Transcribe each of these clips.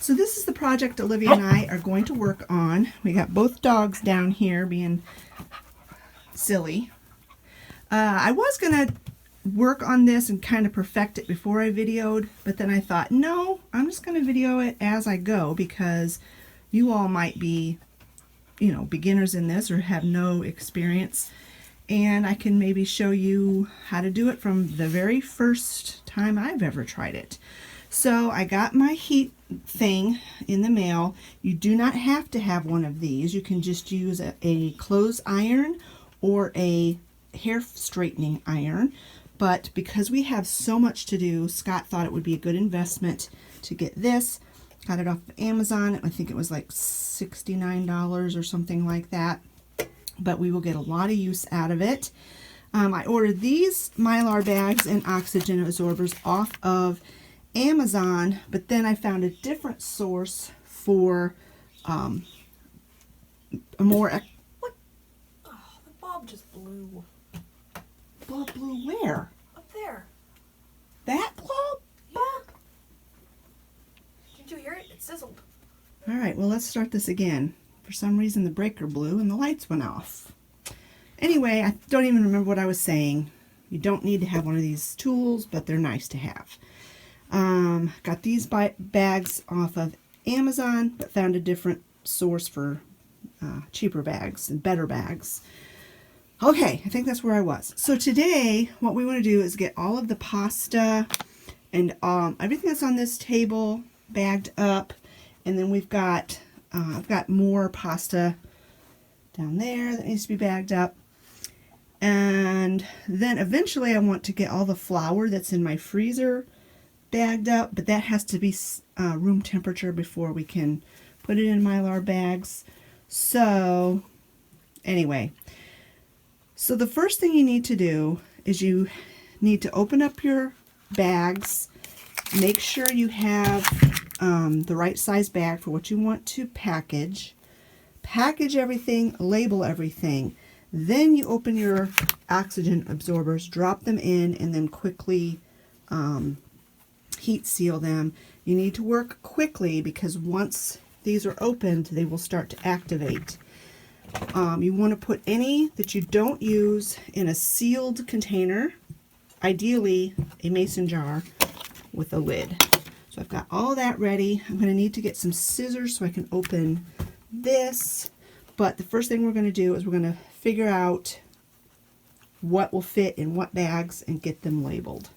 So this is the project Olivia and I are going to work on. We got both dogs down here being silly. I was going to work on this and kind of perfect it before I videoed, but then I thought, no, I'm just going to video it as I go because you all might be, you know, beginners in this or have no experience, and I can maybe show you how to do it from the very first time I've ever tried it. So I got my heat thing in the mail. You do not have to have one of these. You can just use a clothes iron or a hair straightening iron. But because we have so much to do, Scott thought it would be a good investment to get this. Got it off of Amazon. I think it was like $69 or something like that. But we will get a lot of use out of it. I ordered these Mylar bags and oxygen absorbers off of Amazon, but then I found a different source for a more... What? Oh, the bulb just blew. Bulb blew where? Up there. That bulb? Yeah. Did you hear it? It sizzled. All right, well, let's start this again. For some reason, the breaker blew and the lights went off. Anyway, I don't even remember what I was saying. You don't need to have one of these tools, but they're nice to have. Got these bags off of Amazon, but found a different source for cheaper bags and better bags. Okay, I think that's where I was. So today, what we want to do is get all of the pasta and everything that's on this table bagged up, and then we've got I've got more pasta down there that needs to be bagged up. And then eventually I want to get all the flour that's in my freezer bagged up, but that has to be room temperature before we can put it in Mylar bags. So anyway, so the first thing you need to do is you need to open up your bags, make sure you have the right size bag for what you want to package everything, label everything. Then you open your oxygen absorbers, drop them in, and then quickly heat seal them. You need to work quickly because once these are opened, they will start to activate. You want to put any that you don't use in a sealed container, ideally a mason jar with a lid. So I've got all that ready. I'm going to need to get some scissors so I can open this. But the first thing we're going to do is we're going to figure out what will fit in what bags and get them labeled.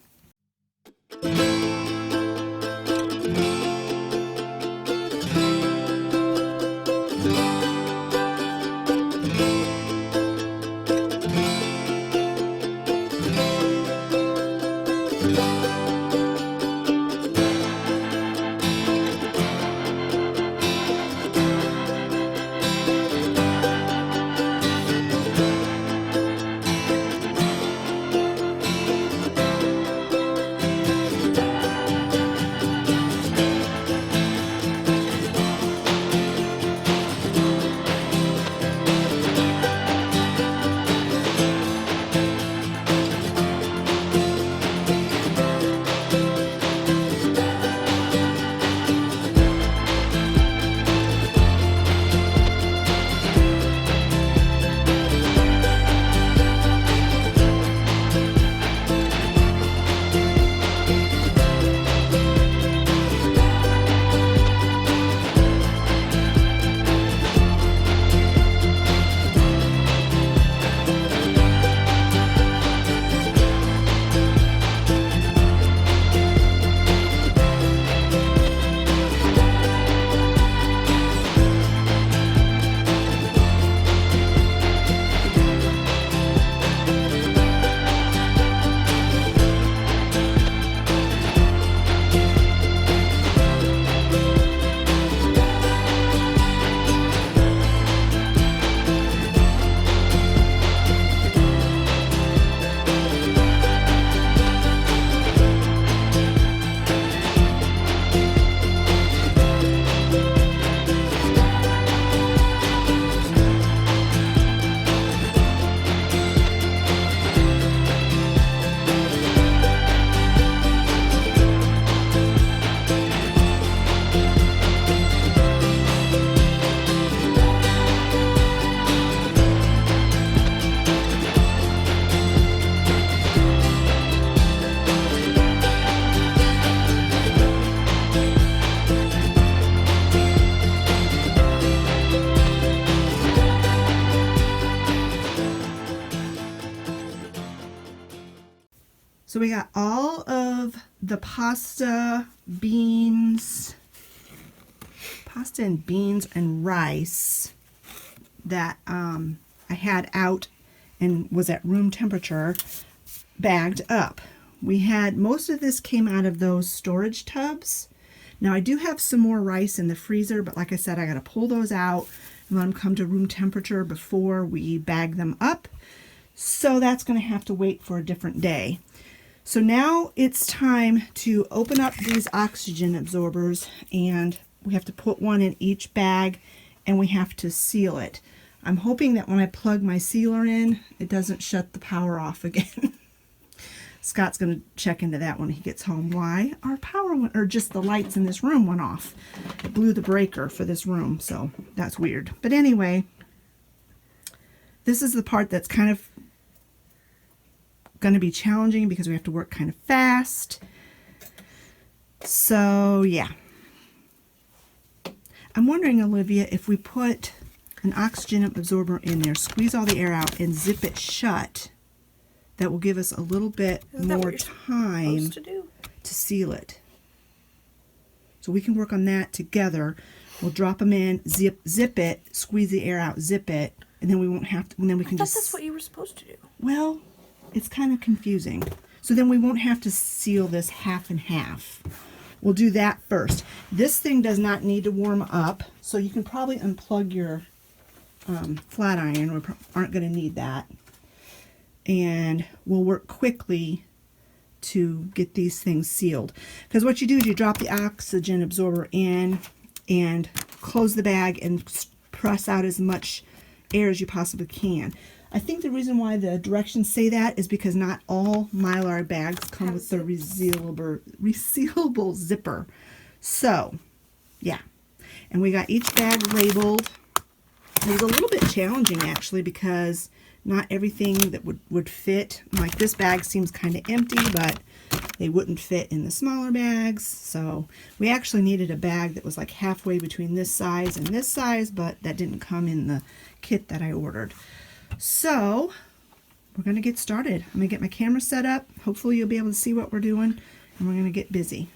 So we got all of the pasta and beans and rice that I had out and was at room temperature bagged up. We had, most of this came out of those storage tubs. Now I do have some more rice in the freezer, but like I said, I got to pull those out and let them come to room temperature before we bag them up. So that's going to have to wait for a different day. So now it's time to open up these oxygen absorbers, and we have to put one in each bag and we have to seal it. I'm hoping that when I plug my sealer in, it doesn't shut the power off again. Scott's going to check into that when he gets home. Why our power went, or just the lights in this room went off. It blew the breaker for this room, so that's weird. But anyway, this is the part that's kind of going to be challenging because we have to work kind of fast. So yeah. I'm wondering, Olivia, if we put an oxygen absorber in there, squeeze all the air out, and zip it shut, that will give us a little bit more time to seal it. So we can work on that together. We'll drop them in, zip it, squeeze the air out, zip it, and then we won't have to, and then we can just... that's what you were supposed to do. Well, it's kind of confusing. So then we won't have to seal this half and half. We'll do that first. This thing does not need to warm up, so you can probably unplug your flat iron. We aren't going to need that. And we'll work quickly to get these things sealed. Because what you do is you drop the oxygen absorber in and close the bag and press out as much air as you possibly can. I think the reason why the directions say that is because not all Mylar bags come with the resealable zipper. So, yeah. And we got each bag labeled. It was a little bit challenging actually because not everything that would fit. Like this bag seems kind of empty, but they wouldn't fit in the smaller bags. So we actually needed a bag that was like halfway between this size and this size, but that didn't come in the kit that I ordered. So we're going to get started. I'm going to get my camera set up. Hopefully you'll be able to see what we're doing, and we're going to get busy.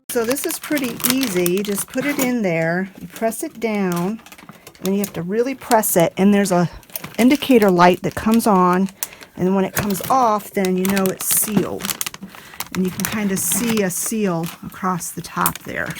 So this is pretty easy. You just put it in there, you press it down, and then you have to really press it, and there's a indicator light that comes on, and when it comes off, then you know it's sealed. And you can kind of see a seal across the top there.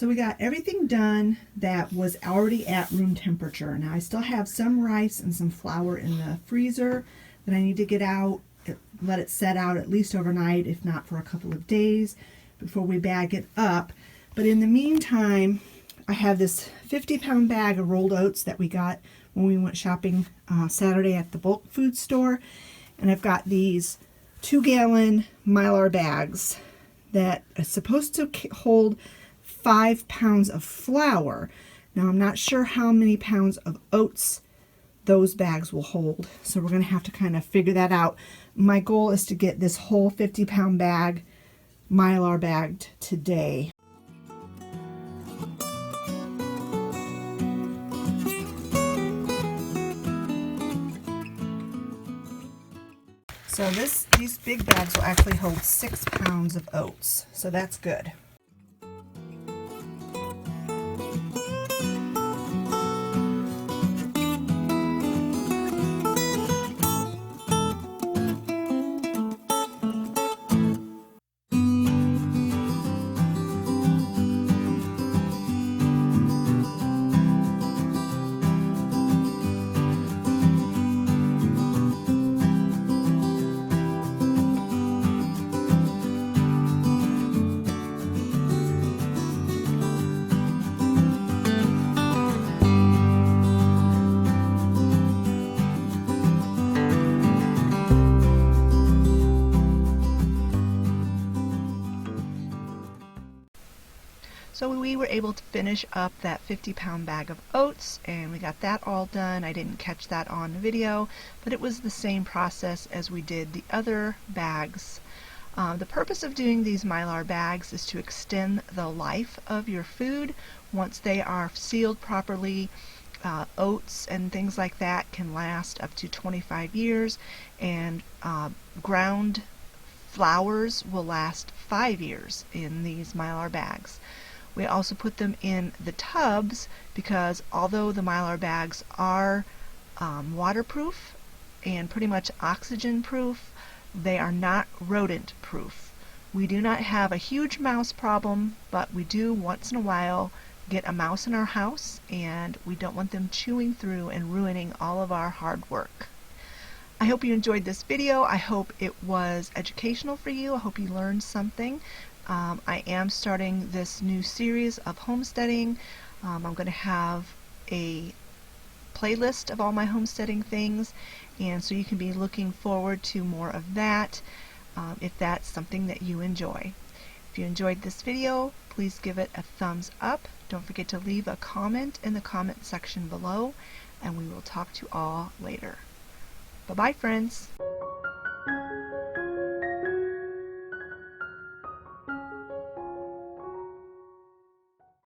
So we got everything done that was already at room temperature. Now I still have some rice and some flour in the freezer that I need to get out, let it set out at least overnight, if not for a couple of days, before we bag it up. But in the meantime, I have this 50-pound bag of rolled oats that we got when we went shopping Saturday at the bulk food store. And I've got these 2-gallon Mylar bags that are supposed to hold 5 pounds of flour. Now I'm not sure how many pounds of oats those bags will hold, so we're going to have to kind of figure that out. My goal is to get this whole 50-pound bag Mylar bagged today. So these big bags will actually hold 6 pounds of oats, so that's good. So we were able to finish up that 50-pound bag of oats, and we got that all done. I didn't catch that on video, but it was the same process as we did the other bags. The purpose of doing these Mylar bags is to extend the life of your food. Once they are sealed properly, oats and things like that can last up to 25 years, and ground flours will last 5 years in these Mylar bags. We also put them in the tubs because although the Mylar bags are waterproof and pretty much oxygen proof, they are not rodent proof. We do not have a huge mouse problem, but we do once in a while get a mouse in our house, and we don't want them chewing through and ruining all of our hard work. I hope you enjoyed this video. I hope it was educational for you. I hope you learned something. I am starting this new series of homesteading. I'm going to have a playlist of all my homesteading things, and so you can be looking forward to more of that if that's something that you enjoy. If you enjoyed this video, please give it a thumbs up. Don't forget to leave a comment in the comment section below, and we will talk to you all later. Bye-bye, friends.